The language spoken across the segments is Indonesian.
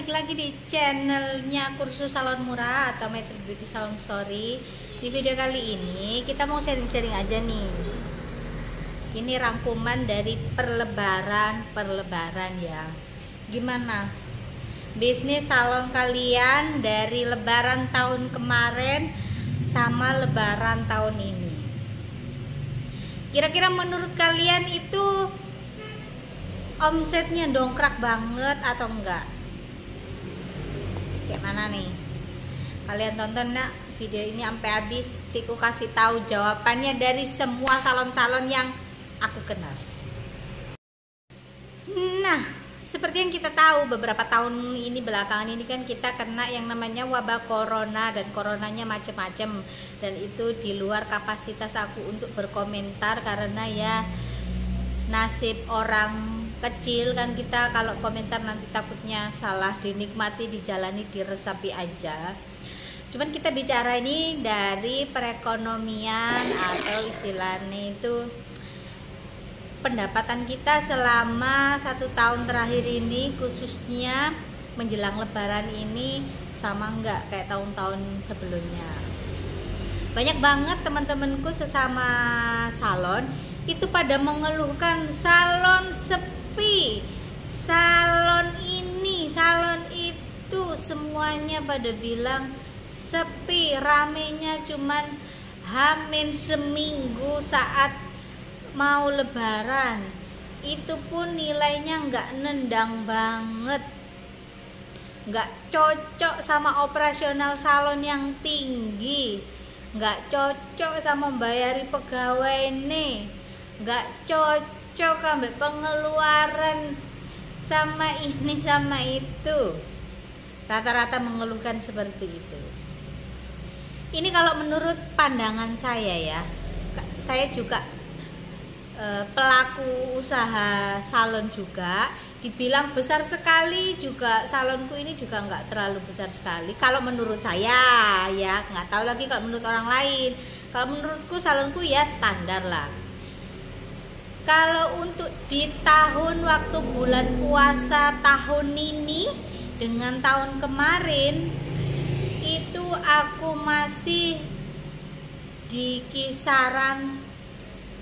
lagi di channelnya Kursus Salon Murah atau Metro Beauty Salon Story. Di video kali ini kita mau sharing-sharing aja nih. Ini rangkuman dari perlebaran ya. Gimana bisnis salon kalian dari lebaran tahun kemarin sama lebaran tahun ini? Kira-kira menurut kalian itu omsetnya dongkrak banget atau enggak? Kayak mana nih? Kalian tonton nak video ini sampai habis, Tiku kasih tahu jawabannya dari semua salon-salon yang aku kenal. Nah, seperti yang kita tahu beberapa tahun ini belakangan ini kan kita kena yang namanya wabah corona, dan coronanya macem-macem, dan itu di luar kapasitas aku untuk berkomentar karena ya nasib orang kecil kan, kita kalau komentar nanti takutnya salah, dinikmati, dijalani, diresapi aja. Cuman kita bicara ini dari perekonomian atau istilahnya itu pendapatan kita selama 1 tahun terakhir ini, khususnya menjelang lebaran ini, sama enggak kayak tahun-tahun sebelumnya. Banyak banget teman-temanku sesama salon itu pada mengeluhkan salon sepi, salon ini, salon itu, semuanya pada bilang sepi. Ramenya cuman hamin seminggu saat mau lebaran, itu pun nilainya nggak nendang banget, nggak cocok sama operasional salon yang tinggi, nggak cocok sama bayari pegawai nih, nggak cocok ambil pengeluaran sama ini sama itu. Rata-rata mengeluhkan seperti itu. Ini kalau menurut pandangan saya ya, saya juga pelaku usaha salon juga, dibilang besar sekali juga salonku ini juga nggak terlalu besar sekali kalau menurut saya ya, nggak tahu lagi kalau menurut orang lain. Kalau menurutku salonku ya standar lah. Kalau untuk di tahun waktu bulan puasa tahun ini dengan tahun kemarin itu aku masih di kisaran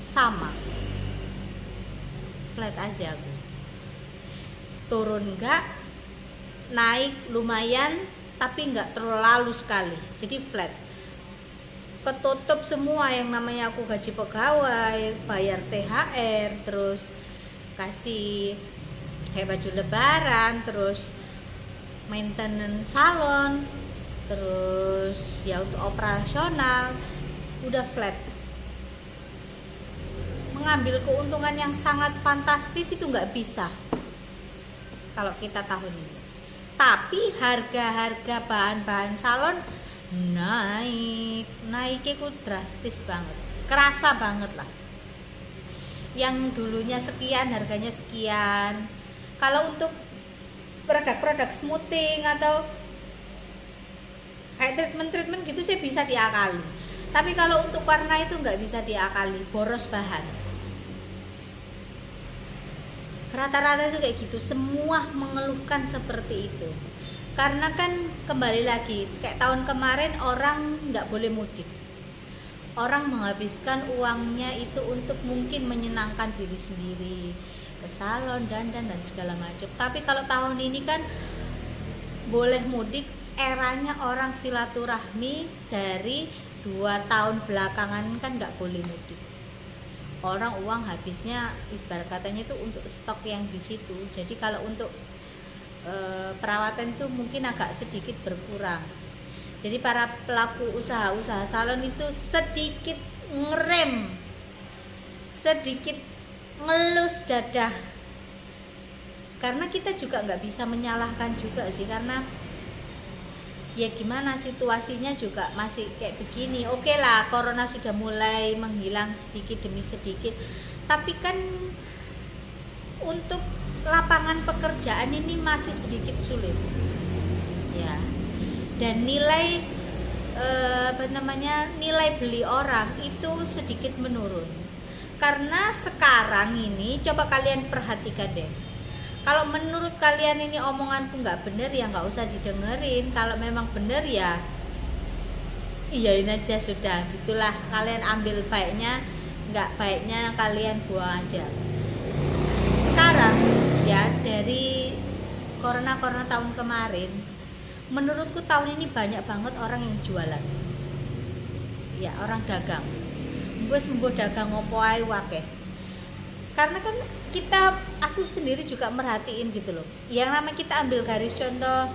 sama, flat aja aku. Turun enggak, naik lumayan tapi enggak terlalu sekali, jadi flat. Ketutup semua yang namanya aku gaji pegawai, bayar THR, terus kasih kayak baju lebaran, terus maintenance salon, terus ya untuk operasional udah flat. Mengambil keuntungan yang sangat fantastis itu nggak bisa kalau kita tahun ini. Tapi harga-harga bahan-bahan salon naiknya itu drastis banget, kerasa banget lah. Yang dulunya sekian harganya sekian. Kalau untuk produk-produk smoothing atau kayak treatment gitu sih bisa diakali, tapi kalau untuk warna itu nggak bisa diakali, boros bahan. Rata-rata itu kayak gitu, semua mengeluhkan seperti itu. Karena kan kembali lagi kayak tahun kemarin orang nggak boleh mudik, orang menghabiskan uangnya itu untuk mungkin menyenangkan diri sendiri, ke salon, dandan dan segala macam. Tapi kalau tahun ini kan boleh mudik, eranya orang silaturahmi. Dari 2 tahun belakangan kan nggak boleh mudik, orang uang habisnya ibarat katanya itu untuk stok yang di situ. Jadi kalau untuk perawatan itu mungkin agak sedikit berkurang. Jadi para pelaku usaha salon itu sedikit ngerem, sedikit ngelus dadah. Karena kita juga nggak bisa menyalahkan juga sih, karena ya gimana, situasinya juga masih kayak begini. Oke lah, corona sudah mulai menghilang sedikit demi sedikit, tapi kan untuk lapangan pekerjaan ini masih sedikit sulit ya. Dan nilai nilai beli orang itu sedikit menurun. Karena sekarang ini coba kalian perhatikan deh, Kalau menurut kalian ini omonganku nggak bener ya nggak usah didengerin. Kalau memang bener ya iyain aja sudah, gitulah. Kalian ambil baiknya, nggak baiknya kalian buang aja. Sekarang ya, dari corona tahun kemarin, menurutku tahun ini banyak banget orang yang jualan ya, orang dagang. Gue sembuh dagang ngopo ae wakeh. Karena kan aku sendiri juga merhatiin gitu loh. Yang namanya kita ambil garis contoh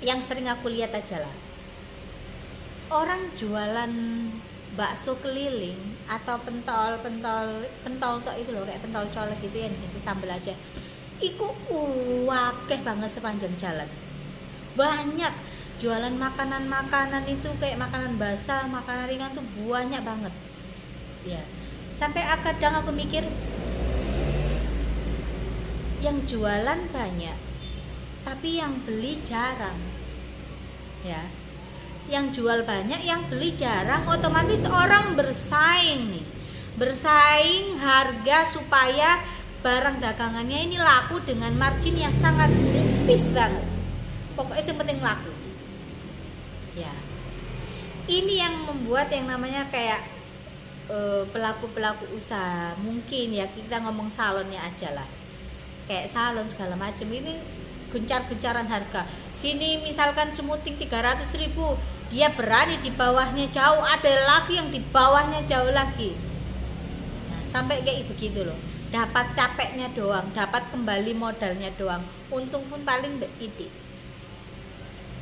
yang sering aku lihat aja lah. Orang jualan bakso keliling atau pentol tok itu loh, kayak pentol colek gitu yang dikasih sambal aja. Iku wakeh banget sepanjang jalan. Banyak jualan makanan itu kayak makanan basah, makanan ringan tuh banyak banget. Ya. Sampai kadang aku mikir yang jualan banyak tapi yang beli jarang ya. Yang jual banyak, yang beli jarang, otomatis orang bersaing harga supaya barang dagangannya ini laku dengan margin yang sangat tipis banget. Pokoknya yang penting laku ya. Ini yang membuat yang namanya kayak pelaku usaha, mungkin ya kita ngomong salonnya aja lah, kayak salon segala macam ini gencar-gencaran harga. Sini misalkan smoothing 300.000, dia berani di bawahnya jauh, ada lagi yang di bawahnya jauh lagi. Nah, sampai kayak begitu loh. Dapat capeknya doang, dapat kembali modalnya doang. Untung pun paling titik.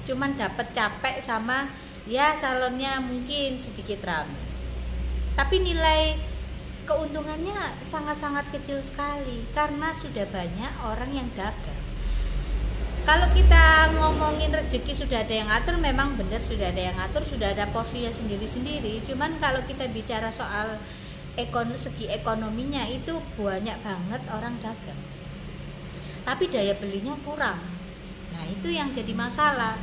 Cuman dapat capek sama ya salonnya mungkin sedikit ramai. Tapi nilai keuntungannya sangat-sangat kecil sekali karena sudah banyak orang yang dagang. Kalau kita ngomongin rezeki sudah ada yang ngatur, memang benar sudah ada yang ngatur, sudah ada porsinya sendiri-sendiri. Cuman kalau kita bicara soal segi ekonominya itu banyak banget orang dagang. Tapi daya belinya kurang. Nah, itu yang jadi masalah.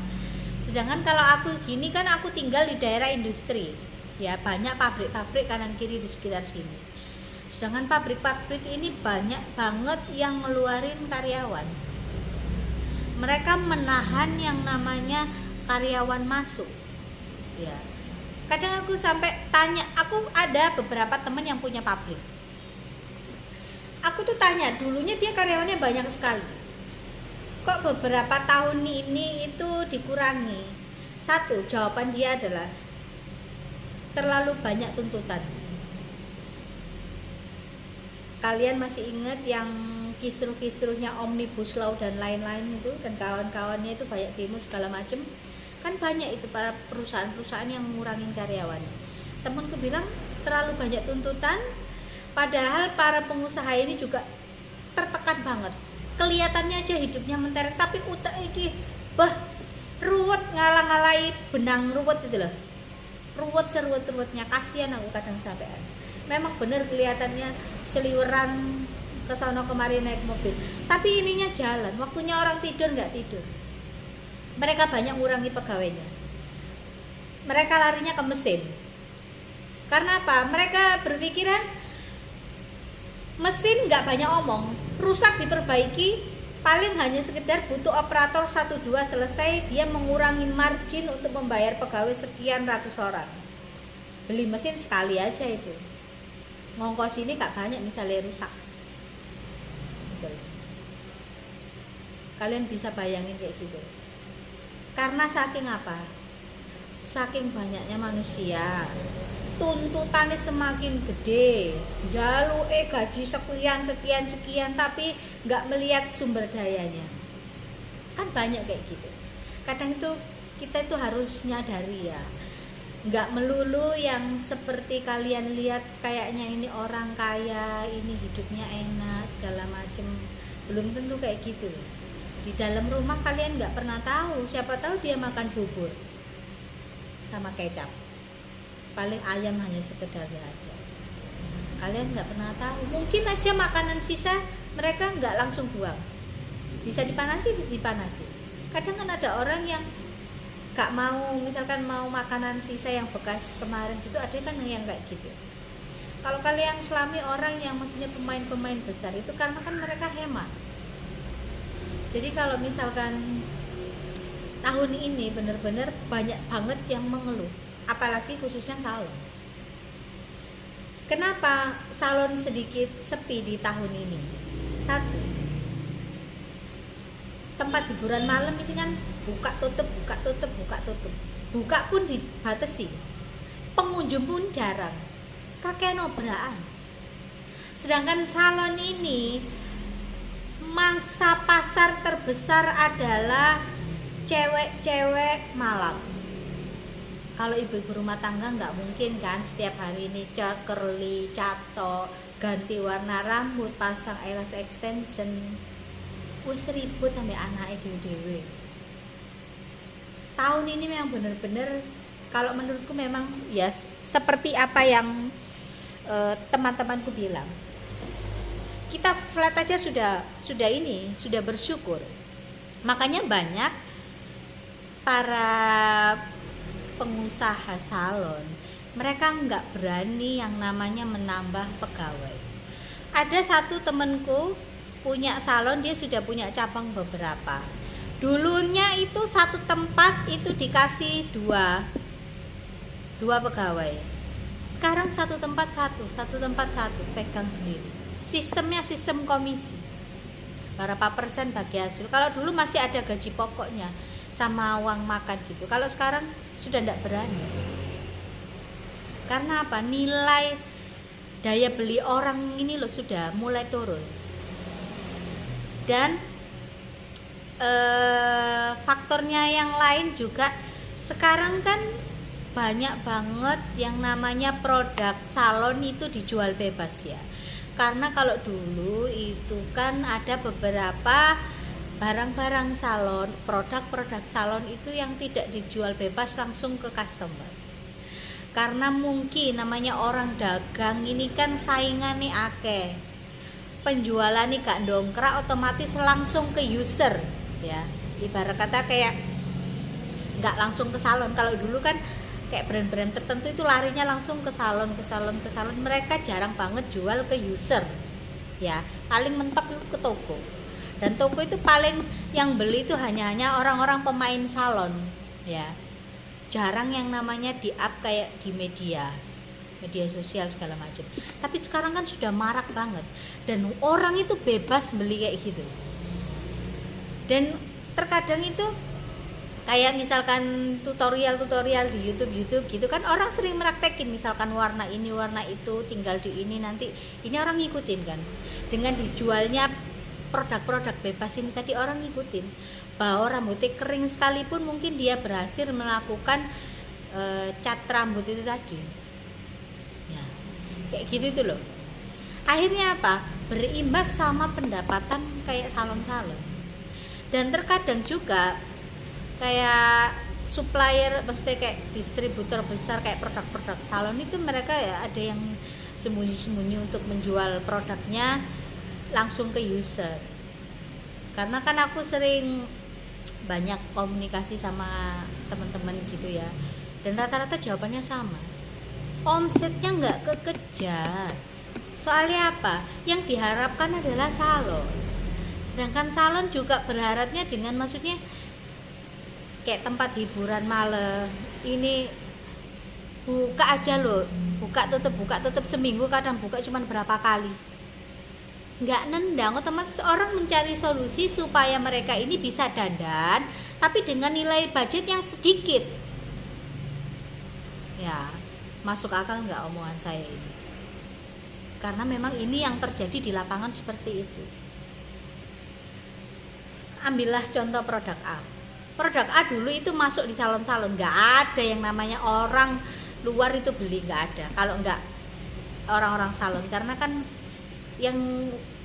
Sedangkan kalau aku gini kan aku tinggal di daerah industri. Ya, banyak pabrik-pabrik kanan kiri di sekitar sini. Sedangkan pabrik-pabrik ini banyak banget yang ngeluarin karyawan. Mereka menahan yang namanya karyawan masuk. Ya. Kadang aku sampai tanya, aku ada beberapa teman yang punya pabrik. Aku tuh tanya, dulunya dia karyawannya banyak sekali. Kok beberapa tahun ini itu dikurangi? Satu, jawaban dia adalah terlalu banyak tuntutan. Kalian masih ingat yang kisruh-kisruhnya Omnibus Law dan lain-lain itu, dan kawan-kawannya itu banyak demo segala macam, kan banyak itu para perusahaan-perusahaan yang mengurangi karyawan. Temanku bilang terlalu banyak tuntutan, padahal para pengusaha ini juga tertekan banget. Kelihatannya aja hidupnya mentereng, tapi utak ini ruwet, ngalah-ngalahi benang ruwet itu loh. Ruwet seruwet-ruwetnya, kasihan aku kadang sampean. Memang benar kelihatannya seliweran ke sono kemari naik mobil, tapi ininya jalan, waktunya orang tidur nggak tidur. Mereka banyak ngurangi pegawainya, mereka larinya ke mesin. Karena apa? Mereka berpikiran mesin nggak banyak omong, rusak diperbaiki, paling hanya sekedar butuh operator 1-2 selesai, dia mengurangi margin untuk membayar pegawai sekian ratus orang. Beli mesin sekali aja itu, ngongkos ini nggak banyak misalnya rusak. Kalian bisa bayangin kayak gitu. Karena saking apa? Saking banyaknya manusia, tuntutannya semakin gede, gaji sekian, tapi nggak melihat sumber dayanya. Kan banyak kayak gitu. Kadang itu kita itu harus nyadari ya, nggak melulu yang seperti kalian lihat kayaknya ini orang kaya, ini hidupnya enak segala macem. Belum tentu kayak gitu. Di dalam rumah kalian nggak pernah tahu, siapa tahu dia makan bubur sama kecap, paling ayam hanya sekedarnya aja. Kalian nggak pernah tahu, mungkin aja makanan sisa mereka nggak langsung buang, bisa dipanasi. Kadang kan ada orang yang nggak mau, misalkan mau makanan sisa yang bekas kemarin gitu, ada kan yang kayak gitu. Kalau kalian selami orang yang maksudnya pemain besar itu, karena kan mereka hemat. Jadi kalau misalkan tahun ini bener-bener banyak banget yang mengeluh, apalagi khususnya salon. Kenapa salon sedikit sepi di tahun ini? Satu, tempat hiburan malam itu kan buka tutup. Buka pun dibatasi. Pengunjung pun jarang. Kakek nobraan. Sedangkan salon ini mangsa pasar terbesar adalah cewek-cewek malam. Kalau ibu-ibu rumah tangga nggak mungkin kan setiap hari ini curly, cato, ganti warna rambut, pasang eyelash extension, wis ribut sampai anaknya dewe-dewe. Tahun ini memang bener-bener kalau menurutku memang ya seperti apa yang teman-temanku bilang. Kita flat aja sudah bersyukur. Makanya banyak para pengusaha salon, mereka nggak berani yang namanya menambah pegawai. Ada satu temenku punya salon, dia sudah punya cabang beberapa. Dulunya itu satu tempat itu dikasih dua pegawai. Sekarang satu tempat satu, pegang sendiri. Sistemnya sistem komisi. Berapa persen bagi hasil. Kalau dulu masih ada gaji pokoknya sama uang makan gitu. Kalau sekarang sudah tidak berani. Karena apa? Nilai daya beli orang ini loh sudah mulai turun. Dan faktornya yang lain juga sekarang kan banyak banget yang namanya produk salon itu dijual bebas ya. Karena kalau dulu itu kan ada beberapa barang-barang salon, produk-produk salon itu yang tidak dijual bebas langsung ke customer. Karena mungkin namanya orang dagang ini kan saingannya akeh. Penjualannya gak dongkrak, otomatis langsung ke user ya. Ibarat kata kayak gak langsung ke salon. Kalau dulu kan kayak brand-brand tertentu itu larinya langsung ke salon. Mereka jarang banget jual ke user ya, paling mentok itu ke toko. Dan toko itu paling yang beli itu hanya orang-orang pemain salon ya. Jarang yang namanya di up kayak di media sosial segala macam. Tapi sekarang kan sudah marak banget dan orang itu bebas beli kayak gitu. Dan terkadang itu kayak misalkan tutorial di YouTube gitu kan, orang sering meraktekin misalkan warna ini warna itu tinggal di ini, nanti ini orang ngikutin kan. Dengan dijualnya produk-produk bebas ini tadi orang ngikutin. Bahwa rambutnya kering sekalipun mungkin dia berhasil melakukan cat rambut itu tadi ya, kayak gitu tuh loh. Akhirnya apa? Berimbas sama pendapatan kayak salon-salon. Dan terkadang juga kayak supplier, maksudnya kayak distributor besar kayak produk-produk salon itu mereka ya ada yang sembunyi-sembunyi untuk menjual produknya langsung ke user. Karena kan aku sering banyak komunikasi sama teman-teman gitu ya, dan rata-rata jawabannya sama, omsetnya nggak kekejar. Soalnya apa? Yang diharapkan adalah salon, sedangkan salon juga berharapnya dengan maksudnya kayak tempat hiburan malam ini buka aja loh, buka tutup seminggu, kadang buka cuma berapa kali, nggak nendang. Otomatis orang mencari solusi supaya mereka ini bisa dandan tapi dengan nilai budget yang sedikit ya. Masuk akal nggak omongan saya ini? Karena memang ini yang terjadi di lapangan seperti itu. Ambillah contoh produk A dulu itu masuk di salon-salon, nggak ada yang namanya orang luar itu beli, nggak ada kalau nggak orang-orang salon. Karena kan yang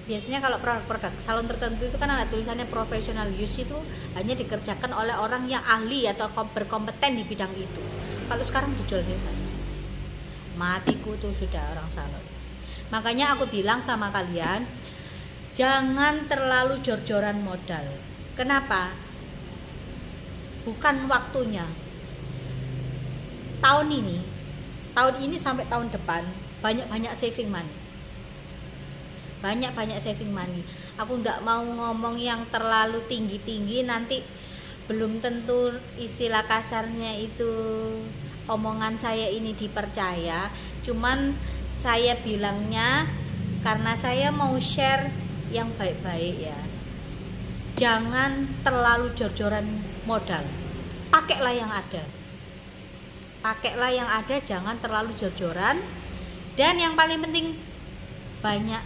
biasanya kalau produk salon tertentu itu kan ada tulisannya professional use, itu hanya dikerjakan oleh orang yang ahli atau berkompeten di bidang itu. Kalau sekarang dijual bebas, matiku tuh sudah orang salon. Makanya aku bilang sama kalian, jangan terlalu jor-joran modal. Kenapa? Bukan waktunya. Tahun ini sampai tahun depan banyak-banyak saving money. banyak saving money. Aku nggak mau ngomong yang terlalu tinggi nanti belum tentu istilah kasarnya itu omongan saya ini dipercaya. Cuman saya bilangnya karena saya mau share yang baik-baik ya. Jangan terlalu jor-joran modal. Pakailah yang ada. Pakailah yang ada, jangan terlalu jor-joran. Dan yang paling penting, banyak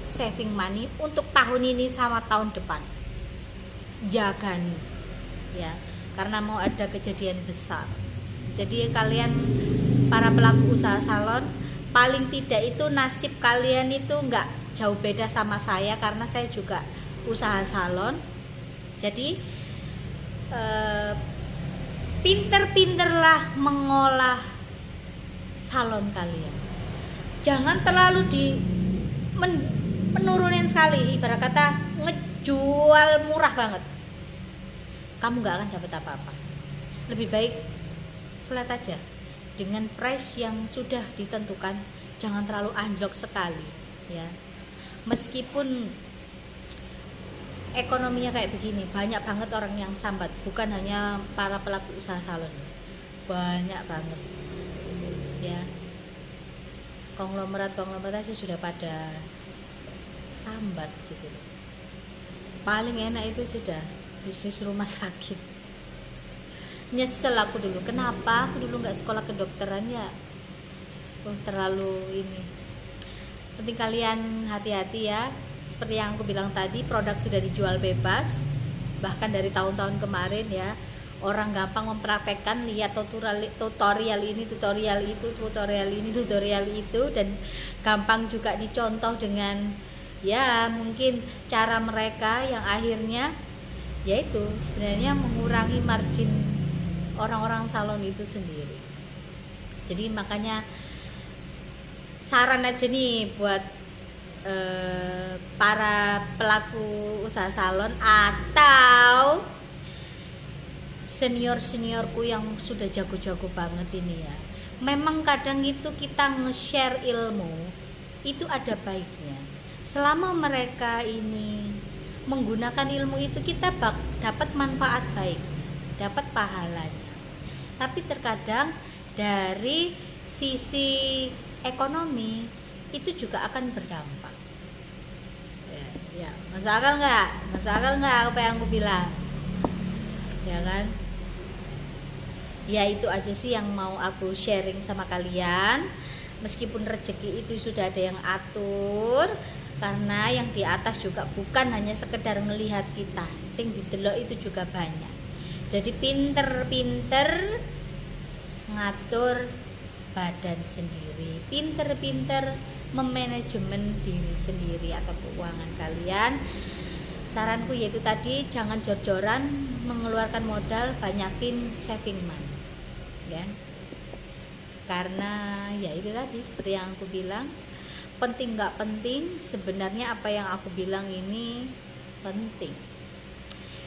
saving money untuk tahun ini sama tahun depan. Jaga nih ya, karena mau ada kejadian besar. Jadi kalian para pelaku usaha salon, paling tidak itu nasib kalian itu nggak jauh beda sama saya, karena saya juga usaha salon. Jadi pinter-pinterlah mengolah salon kalian. Jangan terlalu menurunin sekali, ibarat kata ngejual murah banget, kamu nggak akan dapat apa-apa. Lebih baik flat aja dengan price yang sudah ditentukan, jangan terlalu anjlok sekali ya. Meskipun ekonominya kayak begini, banyak banget orang yang sambat, bukan hanya para pelaku usaha salon, banyak banget ya. Konglomerat sih sudah pada sambat gitu. Paling enak itu sudah bisnis rumah sakit. Nyesel aku dulu, kenapa aku dulu nggak sekolah kedokteran ya. Terlalu ini. Penting kalian hati-hati ya. Seperti yang aku bilang tadi, produk sudah dijual bebas, bahkan dari tahun-tahun kemarin ya. Orang gampang mempraktekkan, lihat tutorial ini, tutorial itu, tutorial ini, tutorial itu, dan gampang juga dicontoh dengan ya mungkin cara mereka yang akhirnya yaitu sebenarnya mengurangi margin orang-orang salon itu sendiri. Jadi makanya saran aja nih buat para pelaku usaha salon atau senior-seniorku yang sudah jago-jago banget ini ya. Memang kadang itu kita nge-share ilmu itu ada baiknya. Selama mereka ini menggunakan ilmu itu, kita dapat manfaat baik, dapat pahalanya. Tapi terkadang dari sisi ekonomi itu juga akan berdampak. Ya, masuk akal nggak? Masuk akal nggak apa yang aku bilang? Ya kan? Ya itu aja sih yang mau aku sharing sama kalian. Meskipun rezeki itu sudah ada yang atur, karena yang di atas juga bukan hanya sekedar melihat kita, sing didelok itu juga banyak. Jadi pinter-pinter ngatur badan sendiri, pinter-pinter memanajemen diri sendiri atau keuangan kalian. Saranku yaitu tadi, jangan jor-joran mengeluarkan modal, banyakin saving money ya. Karena ya itu tadi seperti yang aku bilang, penting nggak penting, sebenarnya apa yang aku bilang ini penting.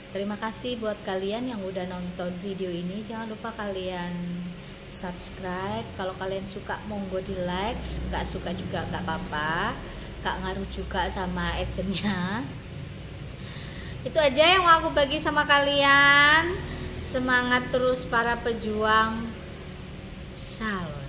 Terima kasih buat kalian yang udah nonton video ini. Jangan lupa kalian subscribe. Kalau kalian suka monggo di like, nggak suka juga nggak apa-apa, nggak ngaruh juga sama actionnya. Itu aja yang mau aku bagi sama kalian. Semangat terus para pejuang salon.